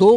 2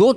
2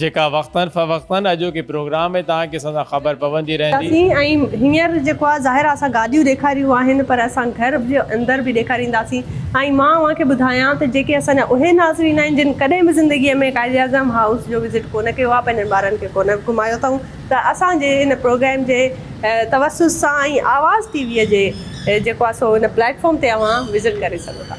जेका वक़्तन फ़वक़्तन अॼो के प्रोग्राम में तव्हांखे असां ख़बर पवंदी रहंदी. ऐं हींअर जेको आहे ज़ाहिर असां गाॾियूं ॾेखारियूं आहिनि, पर असां घर जे अंदरि बि ॾेखारींदासीं. ऐं मां तव्हांखे ॿुधायां त जेके असांजा उहे नाज़रीन आहिनि जिन कॾहिं बि ज़िंदगीअ में क़ाइद आज़म हाउस जो विज़िट कोन कयो आहे, पंहिंजनि ॿारनि खे कोन घुमायो अथऊं, त असांजे हिन प्रोग्राम जे तवसुस सां ऐं आवाज़ टीवीअ जे जेको आहे सो हिन प्लेटफॉर्म ते अवां विज़िट करे सघो था.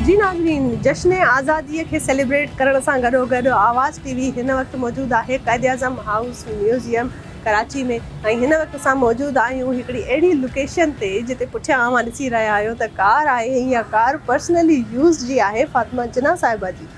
जी नाज़रीन, जश्न आज़ादीअ खे सेलिब्रेट करण सां गॾोगॾु आवाज़ टीवी हिन वक़्तु मौजूदु आहे क़ाइद आज़म हाउस म्यूज़ियम कराची में. ऐं हिन वक़्तु असां मौजूदु आहियूं हिकिड़ी अहिड़ी लोकेशन ते जिते पुठियां अवां ॾिसी रहिया आहियो त कार आहे. इहा कार पर्सनली यूज़ जी आहे फातिमा जनाह साहिबा जी.